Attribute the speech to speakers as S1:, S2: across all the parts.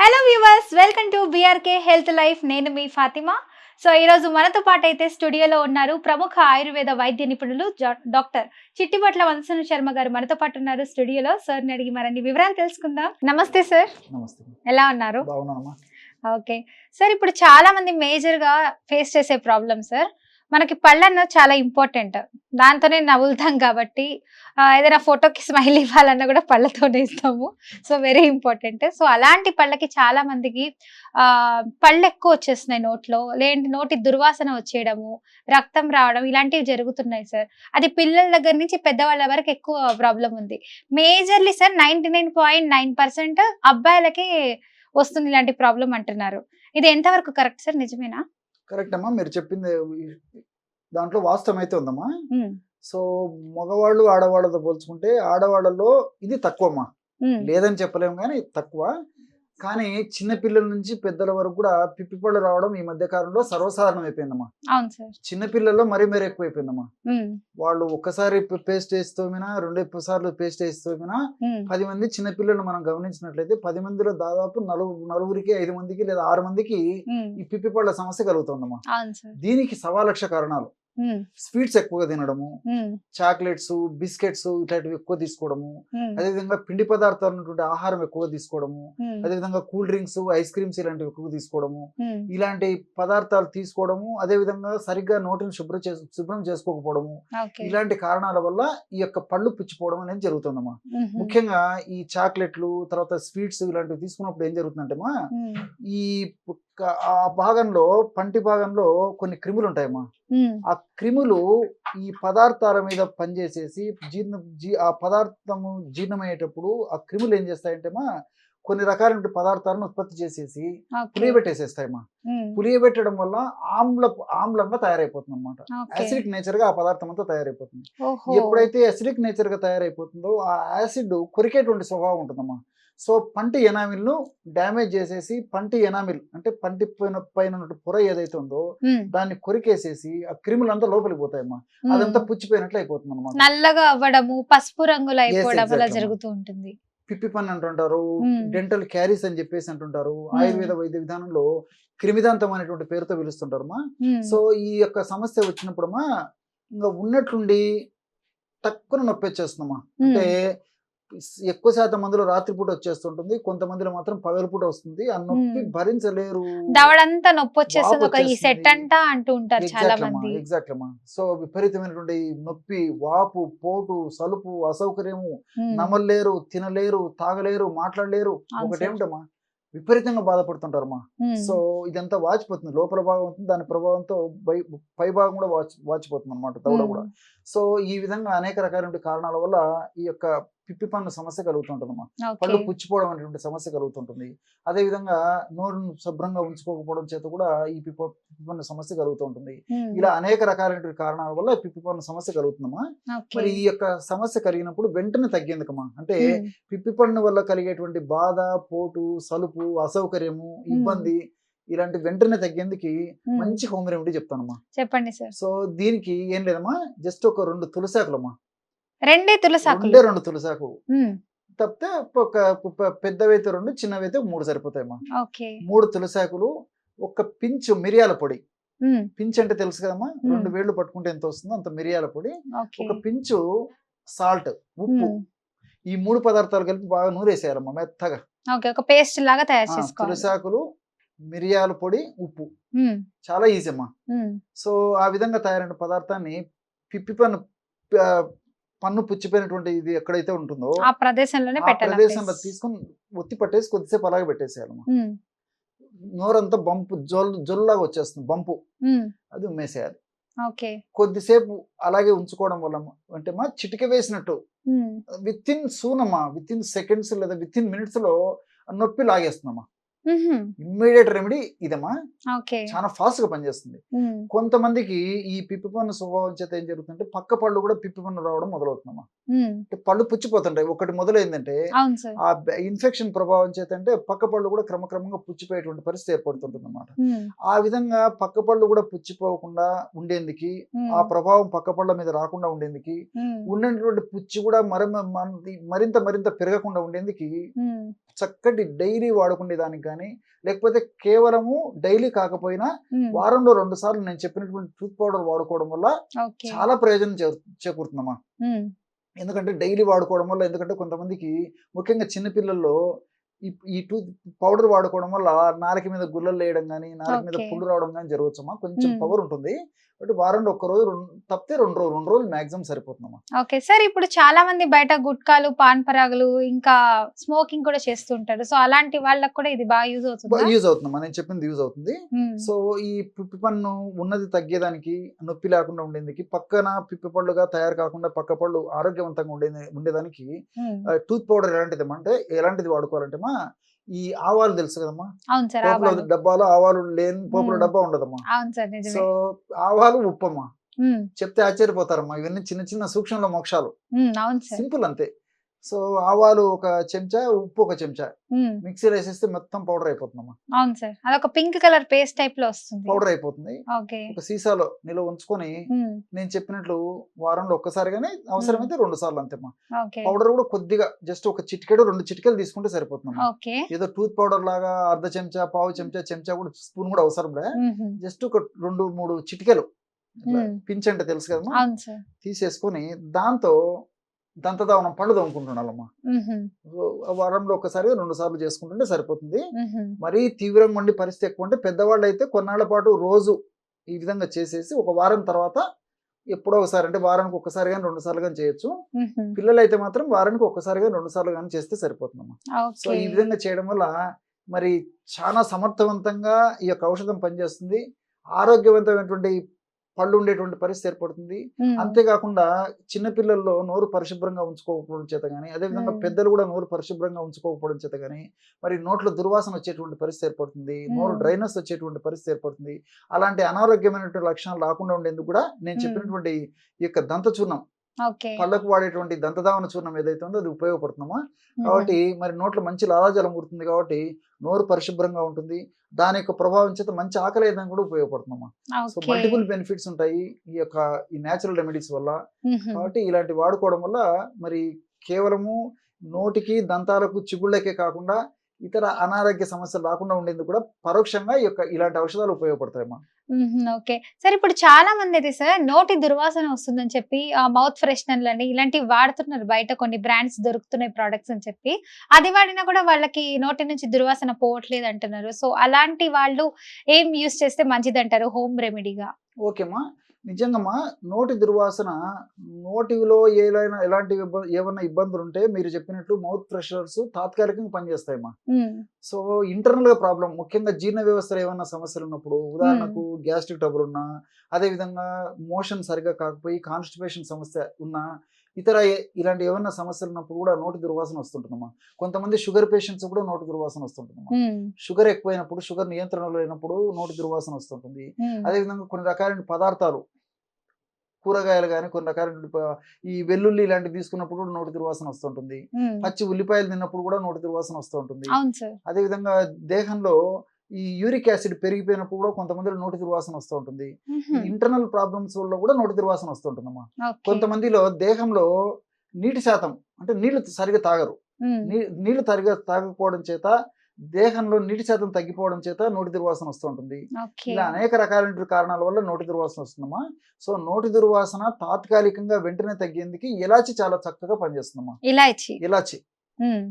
S1: Hello viewers, welcome to BRK health life. నేను మీ Fatima. So ఈరోజు మనతో పాటు అయితే స్టూడియోలో ఉన్నారు ప్రముఖ ఆయుర్వేద వైద్య నిపుణులు డాక్టర్ చిట్టిబట్ల వంశన శర్మ గారు మనతో పాటు ఉన్నారు స్టూడియోలో. సార్ని అడిగి మరిన్ని వివరాలు తెలుసుకుందాం. నమస్తే సార్.
S2: నమస్తే.
S1: ఎలా ఉన్నారు?
S2: బాగున్నానమ్మా.
S1: ఓకే సార్, ఇప్పుడు చాలా మంది మేజర్గా ఫేస్ చేసే ప్రాబ్లం సార్, మనకి పళ్ళన్న చాలా ఇంపార్టెంట్. దాంతోనే నవ్వులుతాం కాబట్టి ఏదైనా ఫోటోకి స్మైల్ ఇవ్వాలన్నా కూడా పళ్ళతోనే ఇస్తాము. So very important. సో అలాంటి పళ్ళకి చాలా మందికి పళ్ళు ఎక్కువ వచ్చేస్తున్నాయి నోట్లో, లేదంటే నోటి దుర్వాసన వచ్చేయడము, రక్తం రావడం, ఇలాంటివి జరుగుతున్నాయి సార్. అది పిల్లల దగ్గర నుంచి పెద్దవాళ్ళ వరకు ఎక్కువ ప్రాబ్లం ఉంది. మేజర్లీ సార్ 99.9% అబ్బాయిలకి వస్తుంది ఇలాంటి ప్రాబ్లం అంటున్నారు. ఇది ఎంతవరకు కరెక్ట్ సార్? నిజమేనా?
S2: కరెక్ట్ అమ్మా, మీరు చెప్పింది దాంట్లో వాస్తవం అయితే ఉందమ్మా.
S1: ఉమ్,
S2: సో మగవాళ్ళు ఆడవాళ్ళతో పోల్చుకుంటే ఆడవాళ్ళలో ఇది తక్కువమ్మా,
S1: ఉమ్,
S2: లేదని చెప్పలేము కానీ తక్కువ. కానీ చిన్న పిల్లల నుంచి పెద్దల వరకు కూడా పిప్పిపళ్ళు రావడం ఈ మధ్య కాలంలో సర్వసాధారణం అయిపోయిందమ్మా.
S1: అవును సార్.
S2: చిన్న పిల్లల్లో మరీ ఎక్కువ అయిపోయిందమ్మా.
S1: ఉమ్,
S2: వాళ్ళు ఒక్కసారి పేస్ట్ వేస్తూమినా, 2 సార్లు పేస్ట్ వేస్తూమినా,
S1: ఉమ్,
S2: 10 మంది చిన్న పిల్లలు మనం గమనించినట్లయితే 10 మందిలో దాదాపు నలుగురికి 5 మందికి లేదా 6 మందికి
S1: ఉమ్,
S2: ఈ పిప్పిపళ్ళ సమస్య కలుగుతుందమ్మా.
S1: అవును సార్.
S2: దీనికి 1,00,000 కారణాలు.
S1: ఉమ్,
S2: స్వీట్స్ ఎక్కువగా తినడము,
S1: ఉమ్,
S2: చాక్లెట్స్, బిస్కెట్స్ ఇట్లాంటివి ఎక్కువ తీసుకోవడము,
S1: ఉమ్,
S2: అదేవిధంగా పిండి పదార్థాలు ఉన్నటువంటి ఆహారం ఎక్కువగా తీసుకోవడము,
S1: ఉమ్,
S2: అదేవిధంగా కూల్ డ్రింక్స్, ఐస్ క్రీమ్స్ ఇలాంటివి ఎక్కువ తీసుకోవడము,
S1: ఉమ్,
S2: ఇలాంటి పదార్థాలు తీసుకోవడము, అదేవిధంగా సరిగ్గా నోటిని శుభ్రం చేసుకోకపోవడము,
S1: ఓకే.
S2: ఇలాంటి కారణాల వల్ల ఈ యొక్క పళ్ళు పుచ్చిపోవడం అనేది జరుగుతుందమ్మా.
S1: ఉహుం,
S2: ముఖ్యంగా ఈ చాక్లెట్లు, తర్వాత స్వీట్స్ ఇలాంటివి తీసుకున్నప్పుడు ఏం జరుగుతుందంటేమా,
S1: ఉమ్,
S2: ఈ ఆ భాగంలో, పంటి భాగంలో కొన్ని క్రిములు ఉంటాయమ్మా.
S1: ఉమ్,
S2: ఆ క్రిములు ఈ పదార్థాల మీద పనిచేసేసి ఆ పదార్థము జీర్ణమయ్యేటప్పుడు ఆ క్రిములు ఏం చేస్తాయంటేమా, కొన్ని రకాలైన పదార్థాలను ఉత్పత్తి చేసేసి
S1: ఓకే.
S2: పులియబెట్టేసేస్తాయమ్మా.
S1: ఉమ్,
S2: పులియబెట్టడం వల్ల ఆమ్లంగా తయారైపోతుంది అనమాట.
S1: ఓకే.
S2: యాసిడిక్ నేచర్ గా ఆ పదార్థం అంతా తయారైపోతుంది.
S1: ఓహో.
S2: ఎప్పుడైతే యాసిడిక్ నేచర్ గా తయారైపోతుందో ఆ యాసిడ్ కొరికేటువంటి స్వభావం ఉంటుందమ్మా. సో పంటి ఎనామిల్ను డ్యామేజ్ చేసేసి, పంటి ఎనామిల్ అంటే పంటి పైన పొర ఏదైతే ఉందో
S1: ఉమ్,
S2: దాన్ని కొరికేసేసి ఆ క్రిములంతా లోపలికి పోతాయమ్మా.
S1: ఉమ్,
S2: అదంతా పుచ్చిపోయినట్లు అయిపోతుంది అనమాట.
S1: నల్లగా అవ్వడము, పసుపు రంగులో అయిపోవడం అలా
S2: exactly.
S1: జరుగుతూ ఉంటుంది.
S2: పిప్పి పన్ను అంటుంటారు,
S1: ఉమ్,
S2: డెంటల్ క్యారీస్ అని చెప్పేసి అంటుంటారు. ఆయుర్వేద వైద్య విధానంలో క్రిమిదాంతం అనేటువంటి పేరుతో పిలుస్తుంటారమ్మా.
S1: ఉమ్,
S2: సో ఈ యొక్క సమస్య వచ్చినప్పుడమ్మా, ఇంకా ఉన్నట్లుండి తక్కువ నొప్పి వచ్చేస్తుందమ్మా. అంటే ఎక్కువ శాతం మందిలో రాత్రిపూట వచ్చేస్తుంటుంది, కొంతమందిలో మాత్రం పగలపూట వస్తుంది. ఆ నొప్పి భరించలేరు,
S1: దవడంతా నొప్పి వచ్చేస్తుంది,
S2: వాపు
S1: ఒక ఈ సెట్
S2: వచ్చేస్తుంది.
S1: అంటా అంటూ ఉంటారు చాలా మంది.
S2: ఎగ్జాక్ట్ అమ్మా. సో విపరీతమైనటువంటి నొప్పి, వాపు, పోటు, సలుపు, అసౌకర్యము,
S1: ఉమ్,
S2: నమలలేరు, తినలేరు, తాగలేరు, మాట్లాడలేరు.
S1: అవును సార్.
S2: ఒకటేమిటమ్మా, విపరీతంగా బాధపడుతుంటారమ్మా.
S1: ఉమ్,
S2: సో ఇదంతా వాచిపోతుంది, లోపల భాగం అవుతుంది, దాని ప్రభావంతో పై భాగం కూడా వాచిపోతుంది అనమాట, దవడ కూడా. సో ఈ విధంగా అనేక రకాలైన కారణాల వల్ల ఈ యొక్క పిప్పి పన్ను సమస్య కలుగుతుంటుందమ్మా. పళ్ళు
S1: ఓకే.
S2: పుచ్చిపోవడం అనేటువంటి సమస్య కలుగుతుంటుంది. అదేవిధంగా నోరును శుభ్రంగా ఉంచుకోకపోవడం చేత కూడా ఈ పిప్పి పన్ను సమస్య కలుగుతూ ఉంటుంది.
S1: ఉమ్,
S2: ఇలా అనేక రకాలైన కారణాల వల్ల పిప్పి పన్ను సమస్య కలుగుతుందమ్మా.
S1: ఓకే.
S2: మరి ఈ యొక్క సమస్య కలిగినప్పుడు వెంటనే తగ్గేందుకమ్మా, అంటే
S1: ఉమ్,
S2: పిప్పి పన్ను వల్ల కలిగేటువంటి బాధ, పోటు, సలుపు, అసౌకర్యము, ఇబ్బంది ఇలాంటి వెంటనే తగ్గేందుకు
S1: ఉమ్,
S2: మంచి హోమ్ రెమెడీ చెప్తానమ్మా.
S1: చెప్పండి సార్.
S2: సో దీనికి ఏం లేదమ్మా, జస్ట్ ఒక 2 తులసాకులమ్మా.
S1: రెండే తులసాకులు?
S2: 2 తులసాకు
S1: ఉమ్,
S2: తప్పితే ఒక పెద్దవైతే 2, చిన్నవైతే 3 సరిపోతాయమ్మా.
S1: ఓకే.
S2: 3 తులసాకులు, ఒక పించు మిరియాల పొడి.
S1: ఉమ్,
S2: పించ్ అంటే తెలుసు కదమ్మా, 2 వేళ్ళు పట్టుకుంటే ఎంత వస్తుందో అంత మిరియాల పొడి,
S1: ఓకే.
S2: ఒక పించు సాల్ట్, ఉప్పు,
S1: ఉమ్,
S2: ఈ 3 పదార్థాలు కలిపి బాగా నూరేసేయాలమ్మా మెత్తగా.
S1: ఓకే. ఒక పేస్ట్ లాగా తయారు చేసుకోవాలి.
S2: తులసాకులు, మిరియాల పొడి, ఉప్పు.
S1: ఉమ్,
S2: చాలా ఈజీ అమ్మా.
S1: ఉమ్,
S2: సో ఆ విధంగా తయారైన పదార్థాన్ని పిప్పి పన్ను పుచ్చిపోయినటువంటి ఇది ఎక్కడైతే ఉంటుందో
S1: ఆ ప్రదేశంలోనే
S2: ఆ
S1: పెట్టాలి.
S2: ప్రదేశంలో తీసుకొని ఒత్తి పట్టేసి కొద్దిసేపు అలాగే పెట్టేసేయాలమ్మా.
S1: ఉమ్,
S2: నోరంతా బంపు, జొల్లాగా వచ్చేస్తుంది బంపు,
S1: ఉమ్,
S2: అది ఉమ్మేసేయాలి.
S1: ఓకే.
S2: కొద్దిసేపు అలాగే ఉంచుకోవడం వల్ల అంటే మా చిటిక వేసినట్టు
S1: ఉమ్,
S2: విత్ ఇన్ సెకండ్స్ లేదా విత్ ఇన్ మినిట్స్ లో నొప్పి లాగేస్తుందమ్మా.
S1: ఉహుం,
S2: ఇమ్మీడియట్ రెమెడీ ఇదమ్మా,
S1: ఓకే.
S2: చాలా ఫాస్ట్ గా పనిచేస్తుంది.
S1: ఉమ్,
S2: కొంతమందికి ఈ పిప్పి పన్ను స్వభావం చేత ఏం జరుగుతుందంటే పక్క పళ్ళు కూడా పిప్పి పన్ను రావడం మొదలవుతుందమ్మా.
S1: ఉమ్,
S2: అంటే పళ్ళు పుచ్చిపోతుంటాయి. ఒకటి మొదలైందంటే
S1: అవును సార్.
S2: ఆ ఇన్ఫెక్షన్ ప్రభావం చేత అంటే పక్క పళ్ళు కూడా క్రమక్రమంగా పుచ్చిపోయేటువంటి పరిస్థితి ఏర్పడుతుంటుంది అన్నమాట.
S1: ఉమ్,
S2: ఆ విధంగా పక్క పళ్ళు కూడా పుచ్చిపోకుండా ఉండేందుకు, ఆ
S1: ఉమ్,
S2: ప్రభావం పక్క పళ్ళ మీద రాకుండా ఉండేందుకు,
S1: ఉమ్,
S2: ఉన్నటువంటి పుచ్చి కూడా మరింత పెరగకుండా ఉండేందుకు
S1: ఉమ్,
S2: చక్కటి డైలీ వాడుకునే దానికి కానీ, లేకపోతే కేవలము డైలీ కాకపోయినా వారంలో 2 సార్లు నేను చెప్పినటువంటి టూత్ పౌడర్ వాడుకోవడం వల్ల
S1: ఓకే.
S2: చాలా ప్రయోజనం చేకూరుతుందమ్మా. ఎందుకంటే డైలీ వాడుకోవడం వల్ల, ఎందుకంటే కొంతమందికి ముఖ్యంగా చిన్న పిల్లల్లో ఈ టూత్ పౌడర్ వాడుకోవడం వల్ల నాలుక మీద గుల్లలు వేయడం కానీ, నాలుక మీద
S1: ఓకే.
S2: పుండు రావడం కానీ జరగవచ్చమ్మా. కొంచెం
S1: మ్మ్.
S2: పవర్ ఉంటుంది. బట్ వారంలో ఒక్క రోజు తప్పితే 2 రోజులు మాక్సిమం సరిపోతుందమ్మా.
S1: ఓకే సార్, ఇప్పుడు చాలా మంది బయట గుట్కాలు, పాన్ పరాగులు, ఇంకా స్మోకింగ్ కూడా చేస్తుంటారు. సో అలాంటి వాళ్ళకి కూడా ఇది బాగా యూజ్ అవుతుందా?
S2: యూజ్ అవుతుందమ్మా, నేను చెప్పింది యూజ్ అవుతుంది. సో ఈ పిప్పి పన్ను ఉన్నది తగ్గేదానికి, నొప్పి లేకుండా ఉండేందుకు, పక్కన పిప్పి పళ్ళుగా తయారు కాకుండా పక్క పళ్ళు ఆరోగ్యవంతంగా ఉండేదానికి టూత్ పౌడర్ ఎలాంటిది వాడుకోవాలంటే ఈ ఆవాలు తెలుసు కదమ్మా,
S1: అవును సార్.
S2: పోపుల
S1: ఆవాలు.
S2: డబ్బాలో ఆవాలు లేని పోపుల
S1: మ్మ్.
S2: డబ్బా ఉండదమ్మా.
S1: అవును సార్, నిజమే.
S2: సో ఆవాలు, ఉప్పమ్మా. చెప్తే ఆశ్చర్యపోతారమ్మా, ఇవన్నీ చిన్న చిన్న సూక్ష్మంలో మోక్షాలు,
S1: అవును సార్.
S2: సింపుల్ అంతే. సో ఆవాలు ఒక చెంచా, ఉప్పు ఒక చెంచా మిక్సీలో వేసేస్తే మొత్తం పౌడర్ అయిపోతుందమ్మా.
S1: అవును సార్, అదొక పింక్ కలర్ పేస్ట్ టైప్ లో వస్తుంది.
S2: పౌడర్ అయిపోతుంది.
S1: ఓకే.
S2: ఒక సీసాలో నిల్వ ఉంచుకొని నేను చెప్పినట్లు వారంలో ఒక్కసారి కానీ, అవసరమైతే 2 సార్లు అంతేమ్మా.
S1: ఓకే.
S2: పౌడర్ కూడా కొద్దిగా జస్ట్ ఒక చిటికెడు 2 చిటికెలు తీసుకుంటే సరిపోతుందమ్మా.
S1: ఓకే.
S2: ఏదో టూత్ పౌడర్ లాగా అర్ధ చెంచా, పావు చెంచా, చెంచా కూడా, స్పూన్ కూడా అవసరం లే. జస్ట్ ఒక 2-3 చిటికెలు పించ్ అంటే తెలుసు కదమ్మా,
S1: అవును సార్.
S2: తీసేసుకొని దాంతో దంతధావనం పళ్ళు తోముకుంటున్నామా. వారంలో ఒకసారి 2 సార్లు చేసుకుంటుంటే సరిపోతుంది. మరీ తీవ్రంగా ఉండి పరిస్థితి ఎక్కువ ఉంటే పెద్దవాళ్ళు అయితే కొన్నాళ్ల పాటు రోజు ఈ విధంగా చేసేసి ఒక వారం తర్వాత ఎప్పుడో ఒకసారి, అంటే వారానికి ఒక్కసారి కానీ 2 సార్లు కానీ చేయొచ్చు. పిల్లలు అయితే మాత్రం వారానికి ఒక్కసారి కానీ 2 సార్లు కానీ చేస్తే సరిపోతుందమ్మా. సో ఈ విధంగా చేయడం వల్ల మరి చాలా సమర్థవంతంగా ఈ యొక్క ఔషధం పనిచేస్తుంది. ఆరోగ్యవంతమైనటువంటి పళ్ళు ఉండేటువంటి పరిస్థితి ఏర్పడుతుంది. అంతేకాకుండా చిన్నపిల్లల్లో నోరు పరిశుభ్రంగా ఉంచుకోకపోవడం చేత కానీ, అదేవిధంగా పెద్దలు కూడా నోరు పరిశుభ్రంగా ఉంచుకోకపోవడం చేత కానీ మరి నోట్లో దుర్వాసన వచ్చేటువంటి పరిస్థితి ఏర్పడుతుంది, నోరు డ్రైనెస్ వచ్చేటువంటి పరిస్థితి ఏర్పడుతుంది. అలాంటి అనారోగ్యమైనటువంటి లక్షణాలు రాకుండా ఉండేందుకు కూడా నేను చెప్పినటువంటి ఈ యొక్క దంత చూర్ణం, పళ్ళకు వాడేటువంటి దంతధావన చూర్ణం ఏదైతే ఉందో అది ఉపయోగపడుతుందమ్మా. కాబట్టి మరి నోట్లో మంచి లాలాజలం ఊరుతుంది, కాబట్టి నోరు పరిశుభ్రంగా ఉంటుంది. దాని యొక్క ప్రభావం చేత మంచి ఆకలి ఏదైనా కూడా ఉపయోగపడుతుందమ్మా. సో మల్టిపుల్ బెనిఫిట్స్ ఉంటాయి ఈ న్యాచురల్ రెమెడీస్ వల్ల. కాబట్టి ఇలాంటి వాడుకోవడం వల్ల మరి కేవలము నోటికి, దంతాలకు, చిగుళ్ళకే కాకుండా ఇతర అనారోగ్య సమస్యలు రాకుండా ఉండేందుకు కూడా పరోక్షంగా ఇలాంటి ఔషధాలు ఉపయోగపడతాయమ్మా.
S1: ఓకే సార్, ఇప్పుడు చాలా మంది అయితే సార్ నోటి దుర్వాసన వస్తుందని చెప్పి మౌత్ ఫ్రెషనర్లని ఇలాంటివి వాడుతున్నారు. బయట కొన్ని బ్రాండ్స్ దొరుకుతున్నాయి ప్రొడక్ట్స్ అని చెప్పి, అది వాడినా కూడా వాళ్ళకి నోటి నుంచి దుర్వాసన పోవట్లేదు అంటున్నారు. సో అలాంటి వాళ్ళు ఏం యూస్ చేస్తే మంచిది అంటారు హోమ్ రెమెడీగా?
S2: ఓకేమ్మా, నిజంగా నోటి దుర్వాసన, నోటిలో ఎలాంటి ఏమైనా ఇబ్బందులు ఉంటే మీరు చెప్పినట్లు మౌత్ ఫ్రెషనర్స్ తాత్కాలికంగా పనిచేస్తాయమ్మా. సో ఇంటర్నల్ గా ప్రాబ్లం, ముఖ్యంగా జీర్ణ వ్యవస్థలో ఏమైనా సమస్యలు ఉన్నప్పుడు, ఉదాహరణకు గ్యాస్ట్రిక్ ట్రబుల్ ఉన్నా, అదేవిధంగా మోషన్ సరిగా కాకపోయి కాన్స్టిపేషన్ సమస్య ఉన్నా, ఇతర ఇలాంటి ఏమైనా సమస్యలు ఉన్నప్పుడు కూడా నోటి దుర్వాసన వస్తుంటుందమ్మా. కొంతమంది షుగర్ పేషెంట్స్ కూడా నోటి దుర్వాసన వస్తుంటుందమ్మా. షుగర్ ఎక్కువైనప్పుడు, షుగర్ నియంత్రణలో లేనప్పుడు నోటి దుర్వాసన వస్తుంటుంది. అదేవిధంగా కొన్ని రకాలైన పదార్థాలు, కూరగాయలు కానీ, కొన్ని రకాల ఈ వెల్లుల్లి ఇలాంటివి తీసుకున్నప్పుడు కూడా నోటి దుర్వాసన వస్తుంటుంది. పచ్చి ఉల్లిపాయలు తిన్నప్పుడు కూడా నోటి దుర్వాసన వస్తుంటుంది. అదేవిధంగా దేహంలో ఈ యూరిక్ యాసిడ్ పెరిగిపోయినప్పుడు కూడా కొంతమందిలో నోటి దుర్వాసన వస్తూ ఉంటుంది. ఇంటర్నల్ ప్రాబ్లమ్స్ వల్ల కూడా నోటి దుర్వాసన వస్తుంటుందమ్మా. కొంతమందిలో దేహంలో నీటి శాతం, అంటే నీళ్లు సరిగా తాగరు, నీళ్లు సరిగా తాగకపోవడం చేత దేహంలో నీటి శాతం తగ్గిపోవడం చేత నోటి దుర్వాసన వస్తూ ఉంటుంది. ఇలా అనేక రకాలైన కారణాల వల్ల నోటి దుర్వాసన వస్తుందమ్మా. సో నోటి దుర్వాసన తాత్కాలికంగా వెంటనే తగ్గేందుకు ఇలాచి చాలా చక్కగా పనిచేస్తుందమ్మా. ఇలాచి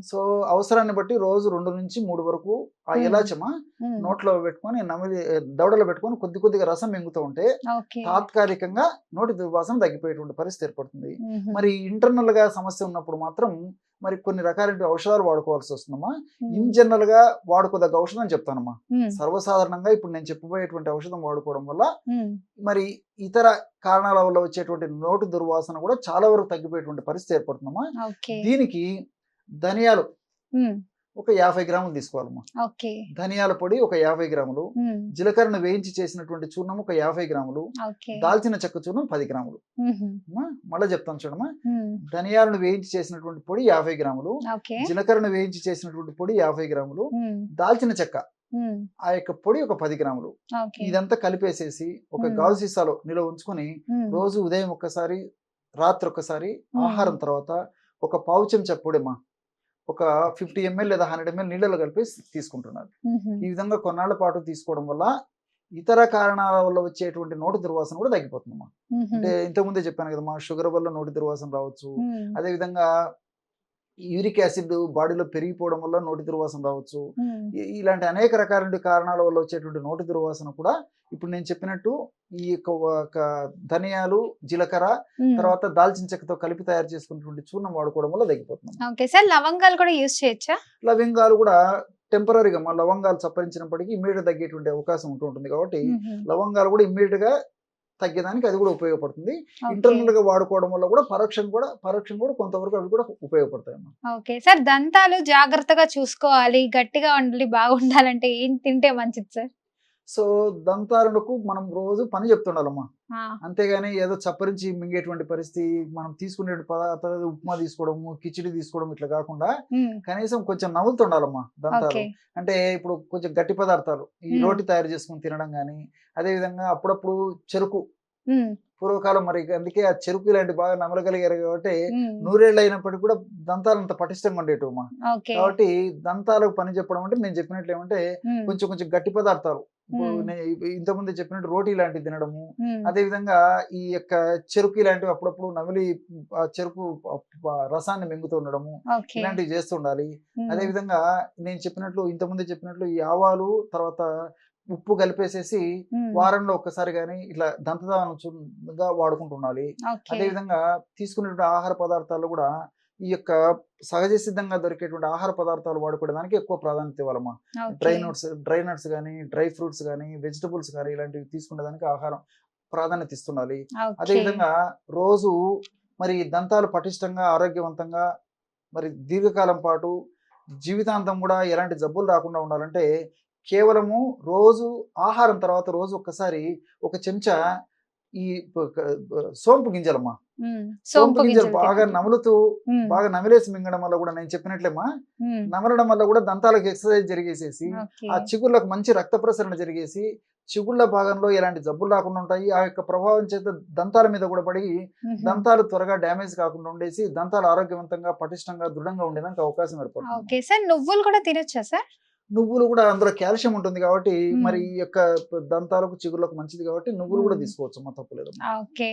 S2: సో అవసరాన్ని బట్టి రోజు 2 నుంచి 3 వరకు ఆ ఇలాచమా నోట్లో పెట్టుకొని, దవడలో పెట్టుకొని కొద్దిగా రసం మింగుతూ ఉంటే తాత్కాలికంగా నోటి దుర్వాసన తగ్గిపోయేటువంటి పరిస్థితి ఏర్పడుతుంది. మరి ఇంటర్నల్ గా సమస్య ఉన్నప్పుడు మాత్రం మరి కొన్ని రకాలైన ఔషధాలు వాడుకోవాల్సి వస్తుందమ్మా. ఇన్ జనరల్ గా వాడుకోదగ్గ ఔషధం చెప్తానమ్మా. సర్వసాధారణంగా ఇప్పుడు నేను చెప్పబోయేటువంటి ఔషధం వాడుకోవడం వల్ల మరి ఇతర కారణాల వల్ల వచ్చేటువంటి నోటి దుర్వాసన కూడా చాలా వరకు తగ్గిపోయేటువంటి పరిస్థితి ఏర్పడుతుందమ్మా. దీనికి ధనియాలు ఒక 50 గ్రాములు తీసుకోవాలమ్మా. ధనియాల పొడి ఒక 50 గ్రాములు, జీలకర్రను వేయించి చేసినటువంటి చూర్ణం ఒక 50 గ్రాములు, దాల్చిన చెక్క చూర్ణం 10 గ్రాములు. మళ్ళీ చెప్తాను చూడమ్మా. ధనియాలను వేయించి చేసినటువంటి పొడి 50 గ్రాములు, జీలకర్రను వేయించి చేసినటువంటి పొడి 50 గ్రాములు, దాల్చిన చెక్క ఆ యొక్క పొడి ఒక 10 గ్రాములు. ఇదంతా కలిపేసేసి ఒక గాజు సీసాలో నిల్వ ఉంచుకొని రోజు ఉదయం ఒక్కసారి, రాత్రి ఒక్కసారి, ఆహారం తర్వాత ఒక పావు చెంచా పొడిమా, ఒక 50 ml లేదా 100 ml నీళ్ళలో కలిపి తీసుకుంటున్నారు. ఈ విధంగా కొన్నాళ్ల పాటు తీసుకోవడం వల్ల ఇతర కారణాల వల్ల వచ్చేటువంటి నోటి దుర్వాసన కూడా తగ్గిపోతుందమ్మా. అంటే ఇంతకుముందే చెప్పాను కదమ్మా, షుగర్ వల్ల నోటి దుర్వాసన రావచ్చు, అదేవిధంగా యూరిక్ యాసిడ్ బాడీలో పెరిగిపోవడం వల్ల నోటి దుర్వాసన రావచ్చు. ఇలాంటి అనేక రకాల కారణాల వల్ల వచ్చేటువంటి నోటి దుర్వాసన కూడా ఇప్పుడు నేను చెప్పినట్టు ఈ యొక్క ధనియాలు, జీలకర్ర, తర్వాత దాల్చిన చెక్కతో కలిపి తయారు చేసుకున్నటువంటి చూర్ణం వాడుకోవడం వల్ల తగ్గిపోతుంది.
S1: ఓకే సార్, లవంగాలు కూడా యూజ్ చేయొచ్చా?
S2: లవంగాలు కూడా టెంపరీగా మన లవంగాలు చప్పరించినప్పటికీ ఇమ్మీడియట్ తగ్గేటువంటి అవకాశం ఉంటుంది కాబట్టి లవంగాలు కూడా ఇమ్మీడియట్ గా తగ్గేదానికి అది కూడా ఉపయోగపడుతుంది. ఇంటర్నల్ గా వాడుకోవడం వల్ల కూడా పరోక్షం కూడా కొంతవరకు అవి కూడా ఉపయోగపడతాయి.
S1: ఓకే సార్, దంతాలు జాగ్రత్తగా చూసుకోవాలి, గట్టిగా ఉండాలి, బాగుండాలంటే ఏం తింటే మంచిది సార్?
S2: సో దంతాలకు మనం రోజు పని చెప్తుండాలమ్మా, అంతేగాని ఏదో చప్పరించి మింగేటువంటి పరిస్థితి, మనం తీసుకునే పదార్థాలు ఉప్మా తీసుకోవడము, కిచిడి తీసుకోవడం ఇట్లా కాకుండా కనీసం కొంచెం నవ్వుతుండాలమ్మా దంతాలు. అంటే ఇప్పుడు కొంచెం గట్టి పదార్థాలు, ఈ రోటి తయారు చేసుకుని తినడం కానీ, అదే విధంగా అప్పుడప్పుడు చెరుకు, పూర్వకాలం మరి అందుకే ఆ చెరుకు ఇలాంటి బాగా నమలగలిగారు కాబట్టి 100 ఏళ్ళు అయినప్పటికీ కూడా దంతాలు అంత పటిష్టంగా ఉండేటమ్మా. కాబట్టి దంతాలకు పని చెప్పడం అంటే నేను చెప్పినట్లు ఏమంటే కొంచెం గట్టి పదార్థాలు, ఇంతకుముందు చెప్పినట్టు రోటీ లాంటివి తినడము, అదే విధంగా ఈ యొక్క చెరుకు ఇలాంటివి అప్పుడప్పుడు నమిలి ఆ చెరుకు రసాన్ని మింగుతూ ఉండడము, ఇలాంటివి చేస్తుండాలి. అదే విధంగా నేను చెప్పినట్లు ఇంతకుముందు చెప్పినట్లు ఈ ఆవాలు తర్వాత ఉప్పు కలిపేసేసి వారంలో ఒక్కసారి కానీ ఇట్లా దంతదానంగా వాడుకుంటుండాలి. అదే విధంగా తీసుకునేటువంటి ఆహార పదార్థాలు కూడా ఈ యొక్క సహజ సిద్ధంగా దొరికేటువంటి ఆహార పదార్థాలు వాడుకోవడానికి ఎక్కువ ప్రాధాన్యత ఇవ్వాలమ్మా. డ్రై నట్స్ కానీ, డ్రై ఫ్రూట్స్ కానీ, వెజిటబుల్స్ కానీ ఇలాంటివి తీసుకునేదానికి ఆహారం ప్రాధాన్యత ఇస్తుండాలి. అదే విధంగా రోజు మరి దంతాలు పటిష్టంగా ఆరోగ్యవంతంగా మరి దీర్ఘకాలం పాటు జీవితాంతం కూడా ఎలాంటి జబ్బులు రాకుండా ఉండాలంటే కేవలము రోజు ఆహారం తర్వాత రోజు ఒక్కసారి ఒక చెంచా ఈ సోంపు గింజలమ్మా, సోంపు గింజలు బాగా నములుతూ బాగా నమిలేసి మింగడం వల్ల కూడా నేను చెప్పినట్లేమ్మా, నమలడం వల్ల కూడా దంతాలకు ఎక్సర్సైజ్ జరిగేసేసి ఆ చిగుళ్ళకు మంచి రక్త ప్రసరణ జరిగేసి చిగుళ్ళ భాగంలో ఎలాంటి జబ్బులు రాకుండా ఉంటాయి. ఆ యొక్క ప్రభావం చేత దంతాల మీద కూడా పడి దంతాలు త్వరగా డ్యామేజ్ కాకుండా ఉండేసి దంతాలు ఆరోగ్యవంతంగా పటిష్టంగా దృఢంగా ఉండేదానికి అవకాశం ఏర్పడుతుంది.
S1: నువ్వులు కూడా తినొచ్చా సార్?
S2: నువ్వులు కూడా అందులో కాల్షియం ఉంటుంది కాబట్టి మరి ఈ యొక్క దంతాలకు చిగుర్లకు మంచిది కాబట్టి నువ్వులు కూడా తీసుకోవచ్చు, మా తప్పులేదు.
S1: Okay,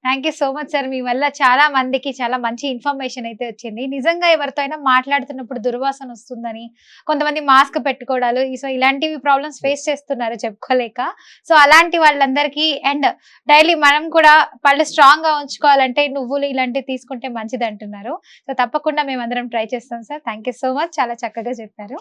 S1: thank you so much sir. మీ వల్ల చాలా మందికి చాలా మంచి ఇన్ఫర్మేషన్ అయితే వచ్చింది. నిజంగా ఎవరితో అయినా మాట్లాడుతున్నప్పుడు దుర్వాసన వస్తుందని, కొంతమంది మాస్క్ పెట్టుకోవడాలు, సో ఇలాంటివి ప్రాబ్లమ్స్ ఫేస్ చేస్తున్నారు చెప్పుకోలేక. సో అలాంటి వాళ్ళందరికీ అండ్ డైలీ మనం కూడా పళ్ళు స్ట్రాంగ్ గా ఉంచుకోవాలంటే నువ్వులు ఇలాంటివి తీసుకుంటే మంచిది అంటున్నారు. సో తప్పకుండా మేమందరం ట్రై చేస్తాం sir. Thank you so much, చాలా చక్కగా చెప్పారు.